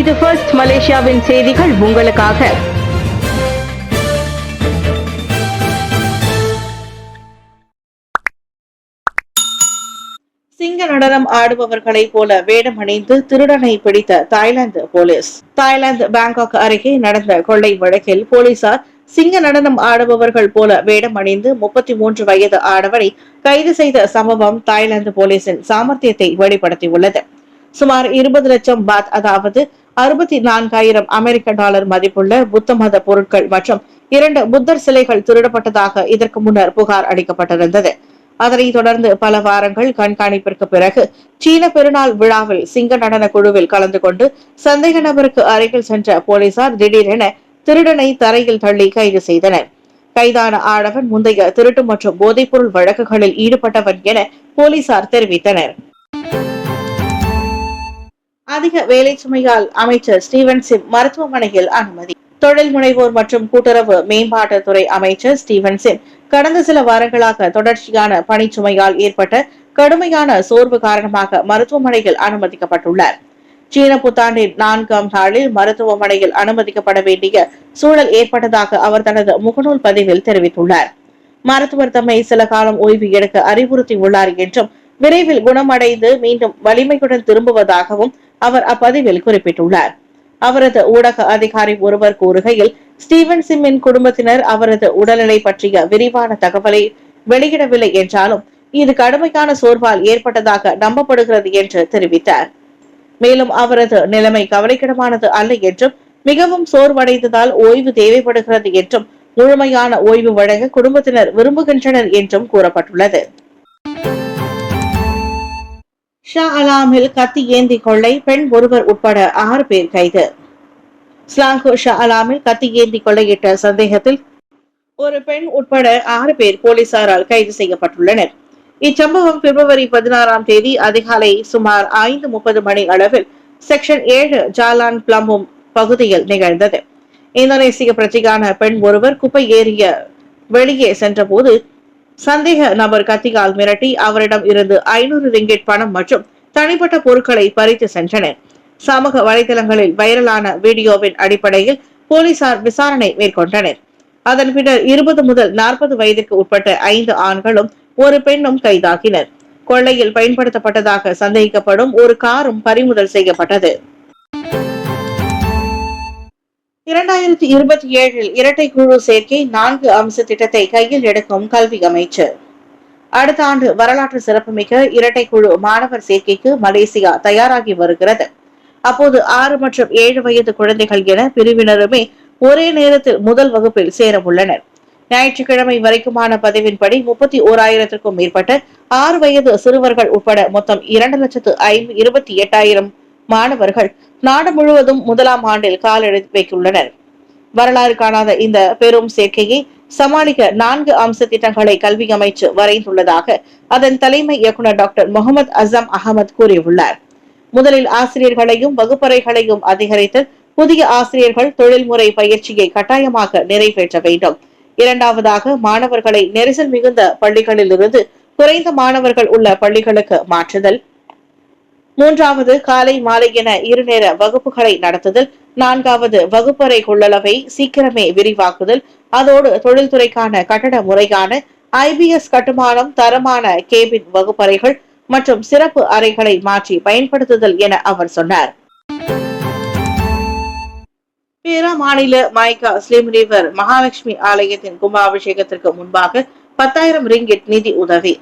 இது ஃபர்ஸ்ட் மலேசியாவின் செய்திகள் உங்களுக்காக. சிங்க நடனம் ஆடுபவர்களை போல வேடம் அணிந்து திருடனை பிடித்த தாய்லாந்து போலீஸ். தாய்லாந்து பாங்காக் அருகே நடந்த கொள்ளை வழக்கில் போலீசார் சிங்க நடனம் ஆடுபவர்கள் போல வேடம் அணிந்து 33 வயது ஆடவரை கைது செய்த சம்பவம் தாய்லாந்து போலீசின் சாமர்த்தியத்தை வெளிப்படுத்தியுள்ளது. சுமார் 20 லட்சம் பாத், அதாவது 64,000 அமெரிக்க டாலர் மதிப்புள்ள புத்த மத பொருட்கள் மற்றும் 2 புத்தர் சிலைகள் திருடப்பட்டதாக இதற்கு முன்னர் புகார் அளிக்கப்பட்டிருந்தது. அதனைத் தொடர்ந்து பல வாரங்கள் கண்காணிப்பிற்கு பிறகு சீன பெருநாள் விழாவில் சிங்க நடன குழுவில் கலந்து கொண்டு சந்தேக நபருக்கு அருகில் சென்ற போலீசார் திடீரென திருடனை தரையில் தள்ளி கைது செய்தனர். கைதான ஆடவன் முந்தைய திருட்டு மற்றும் போதைப்பொருள் வழக்குகளில் ஈடுபட்டவன் என போலீசார் தெரிவித்தனர். அதிக வேலை சுமையால் அமைச்சர் ஸ்டீவன் சிம் மருத்துவமனையில் அனுமதி. தொழில் முனைவோர் மற்றும் கூட்டுறவு மேம்பாட்டுத்துறை அமைச்சர் ஸ்டீவன் சிம் கடந்த சில வாரங்களாக தொடர்ச்சியான பணிச்சுமையால் ஏற்பட்ட கடுமையான சோர்வு காரணமாக மருத்துவமனையில் அனுமதிக்கப்பட்டுள்ளார். சீன புத்தாண்டின் 4ஆம் நாளில் மருத்துவமனையில் அனுமதிக்கப்பட வேண்டிய சூழல் ஏற்பட்டதாக அவர் தனது முகநூல் பதிவில் தெரிவித்துள்ளார். மருத்துவர் தம்மை சில காலம் ஓய்வு எடுக்க அறிவுறுத்தியுள்ளார் என்றும் விரைவில் குணமடைந்து மீண்டும் வலிமையுடன் திரும்புவதாகவும் அவர் அப்பதிவில் குறிப்பிட்டுள்ளார். அவரது ஊடக அதிகாரி ஒருவர் கூறுகையில், ஸ்டீவன் சிம்மின் குடும்பத்தினர் அவரது உடல்நிலை பற்றிய விரிவான தகவலை வெளியிடவில்லை என்றாலும் இது கடுமையான சோர்வால் ஏற்பட்டதாக நம்பப்படுகிறது என்று தெரிவித்தார். மேலும் அவரது நிலைமை கவலைக்கிடமானது அல்ல என்றும் மிகவும் சோர்வடைந்ததால் ஓய்வு தேவைப்படுகிறது என்றும் முழுமையான ஓய்வு வழங்க குடும்பத்தினர் விரும்புகின்றனர் என்றும் கூறப்பட்டுள்ளது. ஷா அலாமில் கத்தி ஏந்தி கொள்ளை, பெண் ஒருவர் உட்பட 6 பேர் கைது. ஸ்லாங்கூர் ஷா அலாமில் கத்தி ஏந்தி கொள்ளையிட்ட சந்தேகத்தில் ஒரு பெண் உட்பட 6 பேர் போலீசாரால் கைது செய்யப்பட்டுள்ளனர். இச்சம்பவம் பிப்ரவரி 16ஆம் தேதி அதிகாலை சுமார் 5:30 மணி அளவில் செக்ஷன் 7 ஜாலான் பிளம்பும் பகுதியில் நிகழ்ந்தது. இந்தோனேசிய பிரஜையான பெண் ஒருவர் குப்பை ஏறிய வெளியே சென்றபோது சந்தேக நபர் கத்தியால் மிரட்டி அவரிடம் இருந்து 500 ரிங்கிட் பணம் மற்றும் தனிப்பட்ட பொருட்களை பறித்து சென்றனர். சமூக வலைதளங்களில் வைரலான வீடியோவின் அடிப்படையில் போலீசார் விசாரணை மேற்கொண்டனர். அதன் பின்னர் 20 முதல் 40 வயதுக்கு உட்பட்ட 5 ஆண்களும் ஒரு பெண்ணும் கைதாகினர். கொள்ளையில் பயன்படுத்தப்பட்டதாக சந்தேகிக்கப்படும் ஒரு காரும் பறிமுதல் செய்யப்பட்டது. 2027 இரட்டை குழு சேர்க்கை 4 அம்ச திட்டத்தை கையில் எடுக்கும் கல்வி அமைச்சர். அடுத்த ஆண்டு வரலாற்று சிறப்புமிக்க இரட்டை குழு மாணவர் சேர்க்கைக்கு மலேசியா தயாராகி வருகிறது. அப்போது 6 மற்றும் 7 வயது குழந்தைகள் என பிரிவினருமே ஒரே நேரத்தில் முதல் வகுப்பில் சேர உள்ளனர். ஞாயிற்றுக்கிழமை வரைக்குமான பதிவின்படி 31,000க்கும் மேற்பட்ட 6 வயது சிறுவர்கள் உட்பட மொத்தம் 2,28,000 மாணவர்கள் நாடு முழுவதும் முதலாம் ஆண்டில் காலெடுத்து வைத்துள்ளனர். வரலாறு காணாத இந்த பெரும் சேர்க்கையை சமாளிக்க 4 அம்ச திட்டங்களை கல்வி அமைச்சு வரைந்துள்ளதாக அதன் தலைமை இயக்குநர் டாக்டர் முகமது அசம் அகமது கூறியுள்ளார். முதலில் ஆசிரியர்களையும் வகுப்பறைகளையும் அதிகரித்தல், புதிய ஆசிரியர்கள் தொழில்முறை பயிற்சியை கட்டாயமாக நிறைவேற்ற வேண்டும். இரண்டாவதாக மாணவர்களை நெரிசல் மிகுந்த பள்ளிகளில் இருந்து குறைந்த மாணவர்கள் உள்ள பள்ளிகளுக்கு மாற்றுதல். மூன்றாவது காலை மாலை என 2 நேர வகுப்புகளை நடத்துதல். 4வது வகுப்பறை கொள்ளளவை சீக்கிரமே விரிவாக்குதல். அதோடு தொழில்துறைக்கான கட்டட முறையான IBS கட்டுமானம், தரமான கேபின் வகுப்பறைகள் மற்றும் சிறப்பு அறைகளை மாற்றி பயன்படுத்துதல் என அவர் சொன்னார். பேரா மாநில மாய்கா ஸ்லிம் ரிவர் மகாலட்சுமி ஆலயத்தின் கும்பாபிஷேகத்திற்கு முன்பாக 10,000 ரிங்கிட் நிதி உதவி.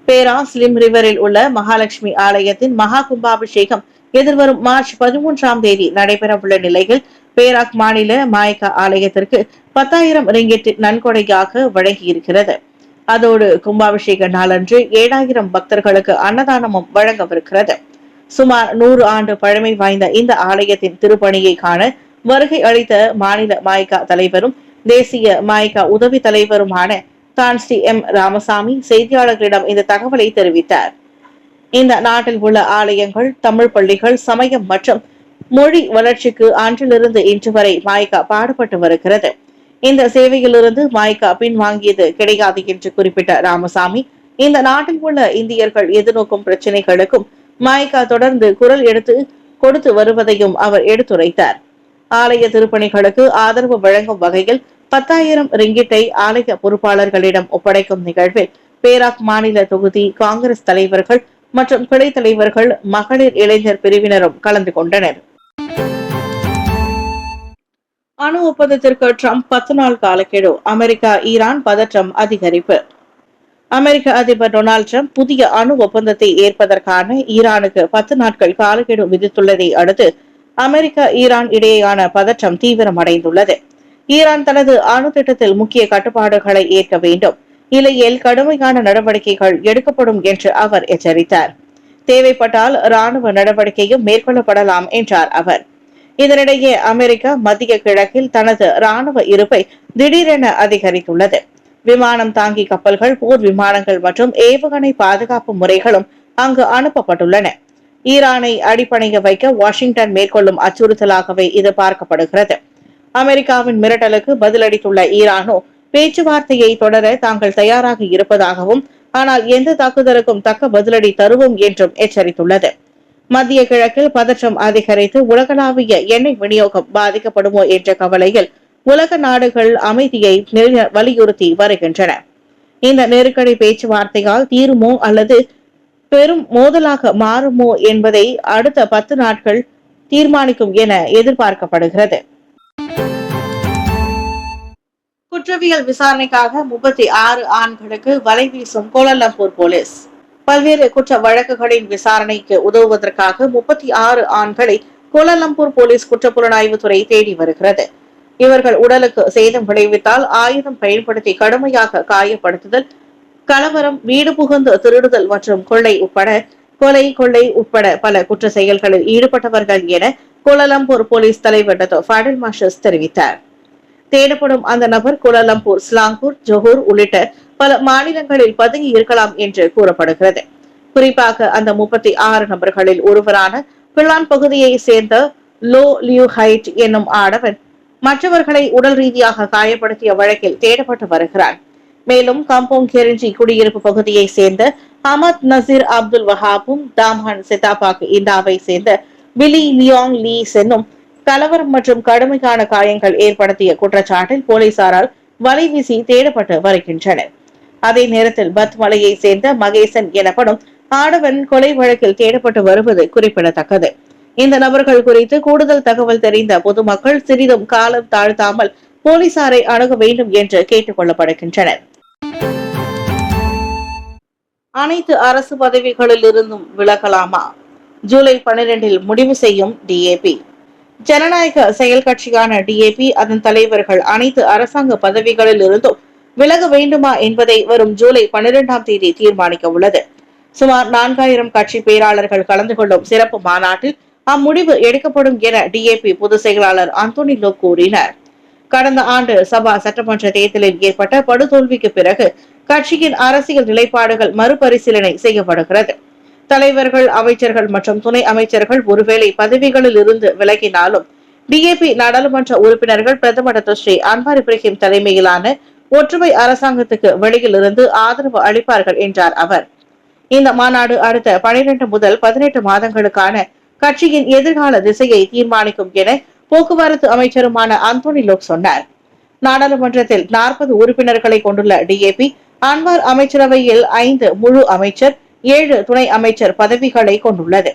பேரா ஸ்லிம் ரிவரில் உள்ள மகாலட்சுமி ஆலயத்தின் மகா கும்பாபிஷேகம் எதிர்வரும் மார்ச் 13ஆம் தேதி நடைபெறவுள்ள நிலையில் பேராக் மாநில மாய்கா ஆலயத்திற்கு 10,000 ரிங்கிட் நன்கொடையாக வழங்கியிருக்கிறது. அதோடு கும்பாபிஷேக நாளன்று 7,000 பக்தர்களுக்கு அன்னதானமும் வழங்கவிருக்கிறது. சுமார் 100 ஆண்டு பழமை வாய்ந்த இந்த ஆலயத்தின் திருப்பணியை காண வருகை அளித்த மாநில மாய்கா தலைவரும் தேசிய மாய்கா உதவி தலைவருமான தான் ஸ்ரீ எம் ராமசாமி செய்தியாளர்களிடம் இந்த தகவலை தெரிவித்தார். இந்த நாட்டில் உள்ள ஆலயங்கள், தமிழ் பள்ளிகள், சமயம் மற்றும் மொழி வளர்ச்சிக்கு அன்றிலிருந்து இன்று வரை மாய்கா பாடுபட்டு வருகிறது. இந்த சேவையிலிருந்து மாய்கா பின்வாங்கியது கிடையாது என்று குறிப்பிட்ட ராமசாமி, இந்த நாட்டில் உள்ள இந்தியர்கள் எதிர்நோக்கும் பிரச்சனைகளுக்கும் மாய்கா தொடர்ந்து குரல் எடுத்து கொடுத்து வருவதையும் அவர் எடுத்துரைத்தார். ஆலய திருப்பணிகளுக்கு ஆதரவு வழங்கும் வகையில் 10,000 ரிங்கிட்டை ஆலய பொறுப்பாளர்களிடம் ஒப்படைக்கும் நிகழ்வில் பேராக் மாநில தொகுதி காங்கிரஸ் தலைவர்கள் மற்றும் கிளை தலைவர்கள், மகளிர் இளைஞர் பிரிவினரும் கலந்து கொண்டனர். அணு ஒப்பந்தத்திற்கு ட்ரம்ப் 10 நாள் காலக்கெடு. அமெரிக்கா ஈரான் பதற்றம் அதிகரிப்பு. அமெரிக்க அதிபர் டொனால்டு டிரம்ப் புதிய அணு ஒப்பந்தத்தை ஏற்பதற்கான ஈரானுக்கு 10 நாட்கள் காலக்கெடு விதித்துள்ளதை அடுத்து அமெரிக்கா ஈரான் இடையேயான பதற்றம் தீவிரமடைந்துள்ளது. ஈரான் தனது அணு திட்டத்தில் முக்கிய கட்டுப்பாடுகளை ஏற்க வேண்டும், இல்லையேல் கடுமையான நடவடிக்கைகள் எடுக்கப்படும் என்று அவர் எச்சரித்தார். தேவைப்பட்டால் ராணுவ நடவடிக்கையும் மேற்கொள்ளப்படலாம் என்றார் அவர். இதனிடையே அமெரிக்கா மத்திய கிழக்கில் தனது ராணுவ இருப்பை திடீரென அதிகரித்துள்ளது. விமானம் தாங்கி கப்பல்கள், போர் விமானங்கள் மற்றும் ஏவுகணை பாதுகாப்பு முறைகளும் அங்கு அனுப்பப்பட்டுள்ளன. ஈரானை அடிப்பணைய வைக்க வாஷிங்டன் மேற்கொள்ளும் அச்சுறுத்தலாகவே இது பார்க்கப்படுகிறது. அமெரிக்காவின் மிரட்டலுக்கு பதிலளித்துள்ள ஈரானோ பேச்சுவார்த்தையை தொடர தாங்கள் தயாராக இருப்பதாகவும், ஆனால் எந்த தாக்குதலுக்கும் தக்க பதிலடி தருவோம் என்றும் எச்சரித்துள்ளது. மத்திய கிழக்கில் பதற்றம் அதிகரித்து உலகளாவிய எண்ணெய் விநியோகம் பாதிக்கப்படுமோ என்ற கவலையில் உலக நாடுகள் அமைதியை வலியுறுத்தி வருகின்றன. இந்த நெருக்கடி பேச்சுவார்த்தையால் தீருமோ அல்லது பெரும் மோதலாக மாறுமோ என்பதை அடுத்த 10 நாட்கள் தீர்மானிக்கும் என எதிர்பார்க்கப்படுகிறது. குற்றவியல் விசாரணைக்காக 36 ஆண்களுக்கு வலை வீசும் கோலாலம்பூர் போலீஸ். பல்வேறு குற்ற வழக்குகளின் விசாரணைக்கு உதவுவதற்காக 36 ஆண்களை கோலாலம்பூர் போலீஸ் குற்றப்புலனாய்வுத்துறை தேடி வருகிறது. இவர்கள் உடலுக்கு சேதம் விளைவித்தால் ஆயுதம் பயன்படுத்தி கடுமையாக காயப்படுத்துதல், கலவரம், வீடு புகுந்து திருடுதல் மற்றும் கொள்ளை உட்பட பல குற்ற செயல்களில் ஈடுபட்டவர்கள் என கோலாலம்பூர் போலீஸ் தலைவர் ஃபடில் மாஷஸ் தெரிவித்தார். தேடப்படும் அந்த நபர் கோலாலம்பூர், ஸ்லாங்கூர், ஜொஹூர் உள்ளிட்ட பல மாநிலங்களில் பதுங்கி இருக்கலாம் என்று கூறப்படுகிறது. குறிப்பாக அந்த 36 நபர்களில் ஒருவரான பிளான் பகுதியை சேர்ந்த லோ லியூ ஹைட் என்னும் ஆடவன் மற்றவர்களை உடல் ரீதியாக காயப்படுத்திய வழக்கில் தேடப்பட்டு வருகிறார். மேலும் கம்போங் கெரிஞ்சி குடியிருப்பு பகுதியை சேர்ந்த அமத் நசீர் அப்துல் வஹாபும், தாம்ஹன் சித்தாபாக் இந்தாவை சேர்ந்த விலி லியோங் லீ சென்னும் கலவரம் மற்றும் கடுமையான காயங்கள் ஏற்படுத்திய குற்றச்சாட்டில் போலீசாரால் வலைவீசி தேடப்பட்டு வருகின்றனர். அதே நேரத்தில் பத் மலையை சேர்ந்த மகேசன் எனப்படும் ஆடவன் கொலை வழக்கில் தேடப்பட்டு வருவது குறிப்பிடத்தக்கது. இந்த நபர்கள் குறித்து கூடுதல் தகவல் தெரிந்த பொதுமக்கள் சிறிதும் காலம் தாழ்த்தாமல் போலீசாரை அணுக வேண்டும் என்று கேட்டுக் கொள்ளப்படுகின்றனர். அனைத்து அரசு பதவிகளில் இருந்தும் விலகலாமா? ஜூலை 12 முடிவு செய்யும் டிஏபி. ஜனநாயக செயல் கட்சியான டிஏபி அதன் தலைவர்கள் அனைத்து அரசாங்க பதவிகளில் இருந்தும் விலக வேண்டுமா என்பதை வரும் ஜூலை 12 தீர்மானிக்க உள்ளது. சுமார் 4000 கட்சி பேராளர்கள் கலந்து கொள்ளும் சிறப்பு மாநாட்டில் அம்முடிவு எடுக்கப்படும் என டிஏபி பொதுச் செயலாளர் அந்தோனி லோக் கூறினார். கடந்த ஆண்டு சபா சட்டமன்ற தேர்தலில் ஏற்பட்ட படுதோல்விக்கு பிறகு கட்சியின் அரசியல் நிலைப்பாடுகள் மறுபரிசீலனை செய்யப்படுகிறது. தலைவர்கள், அமைச்சர்கள் மற்றும் துணை அமைச்சர்கள் ஒருவேளை பதவிகளில் இருந்து விலகினாலும் டிஏபி நாடாளுமன்ற உறுப்பினர்கள் பிரதமர் ஸ்ரீ அன்வார் இப்ராஹிம் தலைமையிலான ஒற்றுமை அரசாங்கத்துக்கு வெளியில் இருந்து ஆதரவு அளிப்பார்கள் என்றார் அவர். இந்த மாநாடு அடுத்த 12 முதல் 18 மாதங்களுக்கான கட்சியின் எதிர்கால திசையை தீர்மானிக்கும் என போக்குவரத்து அமைச்சருமான அந்தோனி லோக் சொன்னார். நாடாளுமன்றத்தில் 40 உறுப்பினர்களை கொண்டுள்ள டிஏபி அன்வார் அமைச்சரவையில் 5 முழு அமைச்சர், 7 துணை அமைச்சர் பதவிகளை கொண்டுள்ளது.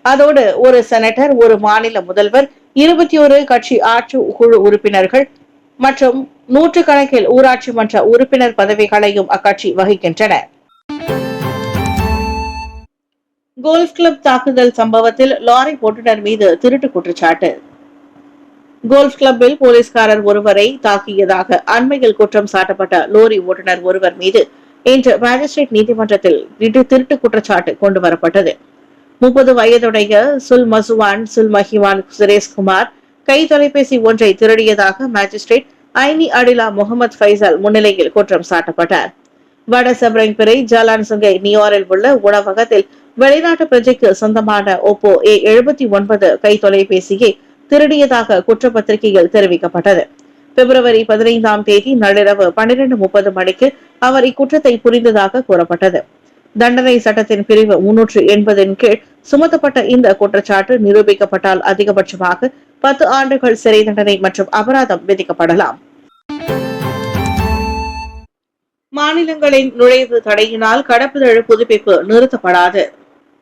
அதோடு ஒரு செனட்டர், ஒரு மாநில முதல்வர், 21 கட்சி ஆட்சி குழு உறுப்பினர்கள் மற்றும் 100 கணக்கில் ஊராட்சி மன்ற உறுப்பினர் பதவிகளையும் அக்கட்சி வகிக்கின்றன. கோல்ஃப் கிளப் தாக்குதல் சம்பவத்தில் லாரி ஓட்டுநர் மீது திருட்டு குற்றச்சாட்டு. கோல்ஃப் கிளப்பில் போலீஸ்காரர் ஒருவரை தாக்கியதாக அண்மையில் குற்றம் சாட்டப்பட்ட லோரி ஓட்டுநர் ஒருவர் மீது இன்று மேஜிஸ்ட்ரேட் நீதிமன்றத்தில் திருட்டு குற்றச்சாட்டு கொண்டு வரப்பட்டது. 30 வயதுடைய சுல் மசுவான் சுல் மஹிவான் சுரேஷ்குமார் கை தொலைபேசி ஒன்றை திருடியதாக மேஜிஸ்ட்ரேட் ஐனி அடிலா முகமது ஃபைசல் முன்னிலையில் குற்றம் சாட்டப்பட்டார். வட சப்ரங்பிரை ஜலான் சுங்கை நியோரில் உள்ள உணவகத்தில் வெளிநாட்டு பிரஜைக்கு சொந்தமான ஓப்போ A79 கை தொலைபேசியை திருடியதாக குற்றப்பத்திரிகையில் தெரிவிக்கப்பட்டது. பிப்ரவரி 15 நள்ளிரவு 12:30 மணிக்கு அவர் இக்குற்றத்தை புரிந்ததாக கூறப்பட்டது. தண்டனை சட்டத்தின் பிரிவு 380 கீழ் சுமத்தப்பட்ட இந்த குற்றச்சாட்டு நிரூபிக்கப்பட்டால் அதிகபட்சமாக 10 ஆண்டுகள் சிறை தண்டனை மற்றும் அபராதம் விதிக்கப்படலாம். மாநிலங்களின் நுழைவு தடையினால் கடப்புதழ் புதுப்பிப்பு நிறுத்தப்படாது.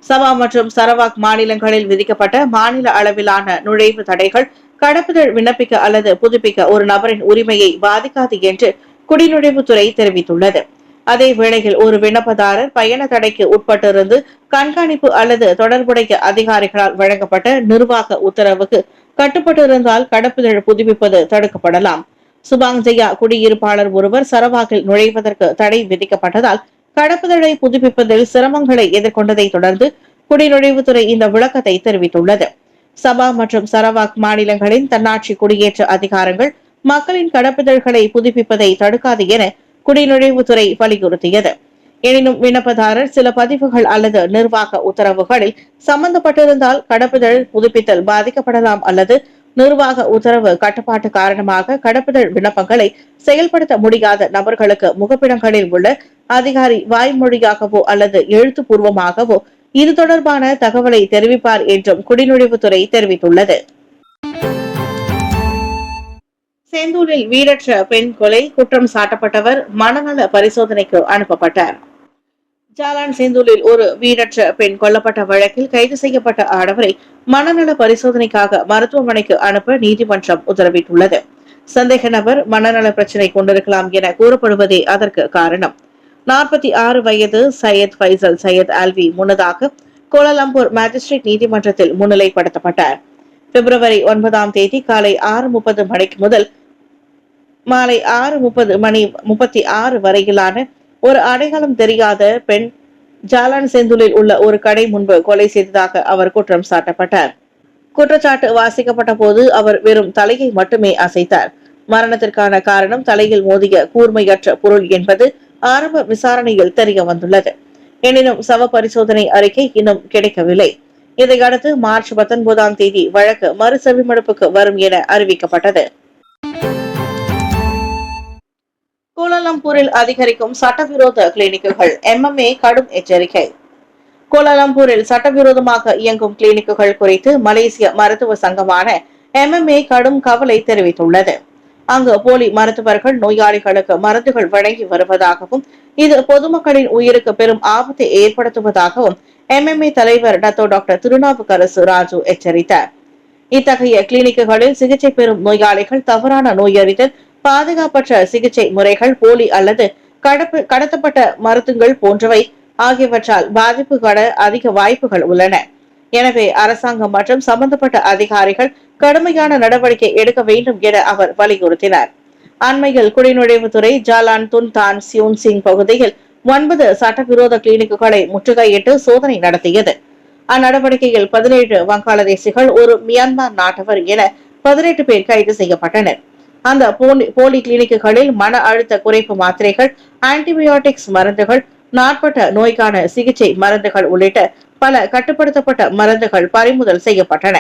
சபா மற்றும் சரவாக் மாநிலங்களில் விதிக்கப்பட்ட மாநில அளவிலான நுழைவு தடைகள் கடப்புதழ் விண்ணப்பிக்க அல்லது புதுப்பிக்க ஒரு நபரின் உரிமையை பாதிக்காது என்று குடிநுழைவுத்துறை தெரிவித்துள்ளது. அதே வேளையில் ஒரு விண்ணப்பதாரர் பயண தடைக்கு உட்பட்டிருந்து கண்காணிப்பு அல்லது தொடர்புடைய அதிகாரிகளால் வழங்கப்பட்ட நிர்வாக உத்தரவுக்கு கட்டுப்பட்டிருந்தால் கடப்புதழ் புதுப்பிப்பது தடுக்கப்படலாம். சுபாங் ஜெயா குடியிருப்பாளர் ஒருவர் சரவாக்கில் நுழைவதற்கு தடை விதிக்கப்பட்டதால் கடப்புதழை புதுப்பிப்பதில் சிரமங்களை எதிர்கொண்டதை தொடர்ந்து குடிநுழைவுத்துறை இந்த விளக்கத்தை தெரிவித்துள்ளது. சபா மற்றும் சரவாக் மாநிலங்களின் தன்னாட்சி குடியேற்ற அதிகாரங்கள் மக்களின் கடப்புதழ்களை புதுப்பிப்பதை தடுக்காது என குடிநுழைவுத்துறை வலியுறுத்தியது. எனினும் விண்ணப்பதாரர் சில பதிவுகள் அல்லது நிர்வாக உத்தரவுகளில் சம்பந்தப்பட்டிருந்தால் கடப்புதழ் புதுப்பித்தல் பாதிக்கப்படலாம் அல்லது நிர்வாக உத்தரவு கட்டுப்பாட்டு காரணமாக கடப்புதழ் விண்ணப்பங்களை செயல்படுத்த முடியாத நபர்களுக்கு முகப்பிடங்களில் உள்ள அதிகாரி வாய்மொழியாகவோ அல்லது எழுத்துப்பூர்வமாகவோ இது தொடர்பான தகவலை தெரிவிப்பார் என்றும் குடிநுழைவுத்துறை தெரிவித்துள்ளது. செந்தூரில் வீடற்ற பெண் கொலை குற்றம் சாட்டப்பட்டவர் மனநல பரிசோதனைக்கு அனுப்பப்பட்டார். ஜாலான் செந்தூரில் ஒரு வீடற்ற பெண் கொல்லப்பட்ட வழக்கில் கைது செய்யப்பட்ட ஆடவரை மனநல பரிசோதனைக்காக மருத்துவமனைக்கு அனுப்ப நீதிமன்றம் உத்தரவிட்டுள்ளது. சந்தேக நபர் மனநல பிரச்சினை கொண்டிருக்கலாம் என கூறப்படுவதே அதற்கு காரணம். 46 வயது சையத் ஃபைசல் சையத் ஆல்வி முன்னதாக கோலாலம்பூர் மேஜிஸ்ட்ரேட் நீதிமன்றத்தில் முன்னிலைப்படுத்தப்பட்டார். பிப்ரவரி 9ஆம் தேதி காலை 6:30 மணிக்கு முதல் மாலை 6:36 வரையிலான ஒரு அடையாளம் தெரியாத பெண் ஜாலான் செந்தூரில் உள்ள ஒரு கடை முன்பு கொலை செய்ததாக அவர் குற்றம் சாட்டப்பட்டார். குற்றச்சாட்டு வாசிக்கப்பட்ட போது அவர் வெறும் தலையை மட்டுமே அசைத்தார். மரணத்திற்கான காரணம் தலையில் மோதிய கூர்மையற்ற பொருள் என்பது ஆரம்ப விசாரணையில் தெரிய வந்துள்ளது. எனினும் சவ பரிசோதனை அறிக்கை இன்னும் கிடைக்கவில்லை. இதையடுத்து மார்ச் 19ஆம் தேதி வழக்கு மறுசெவிமடுப்புக்கு வரும் என அறிவிக்கப்பட்டது. கோலாலம்பூரில் அதிகரிக்கும் சட்டவிரோத கிளினிக்குகள் MMA கடும் எச்சரிக்கை. கோலாலம்பூரில் சட்டவிரோதமாக இயங்கும் கிளினிக்குகள் குறித்து மலேசிய மருத்துவ சங்கமான MMA கடும் கவலை தெரிவித்துள்ளது. அங்கு போலி மருத்துவர்கள் நோயாளிகளுக்கு மருந்துகள் வழங்கி வருவதாகவும் இது பொதுமக்களின் உயிருக்கு பெரும் ஆபத்தை ஏற்படுத்துவதாகவும் MMA தலைவர் டாக்டர் திருநாவுக்கரசு ராஜு எச்சரித்தார். இத்தகைய கிளினிக்குகளில் சிகிச்சை பெறும் நோயாளிகள் தவறான நோயறிதல், பாதுகாப்பற்ற சிகிச்சை முறைகள், போலி அல்லது கடத்தப்பட்ட மருந்துகள் போன்றவை ஆகியவற்றால் பாதிப்புகளை அதிக வாய்ப்புகள் உள்ளன. எனவே அரசாங்கம் மற்றும் சம்பந்தப்பட்ட அதிகாரிகள் கடுமையான நடவடிக்கை எடுக்க வேண்டும் என அவர் வலியுறுத்தினார். அண்மையில் குடிநுழைவுத்துறை ஜாலான் துன் தான் சியூன் சிங் பகுதியில் 9 சட்டவிரோத கிளினிக்குகளை முற்றுகையிட்டு சோதனை நடத்தியது. அந்நடவடிக்கையில் 17 வங்காளதேசிகள், ஒரு மியான்மர் நாட்டவர் என 18 பேர் கைது செய்யப்பட்டனர். அந்த போலி கிளினிக்குகளில் மன அழுத்த குறைப்பு மாத்திரைகள், ஆன்டிபயோட்டிக்ஸ் மருந்துகள், நாட்பட்ட நோய்க்கான சிகிச்சை மருந்துகள் உள்ளிட்ட பல கட்டுப்படுத்தப்பட்ட மருந்துகள் பறிமுதல் செய்யப்பட்டன.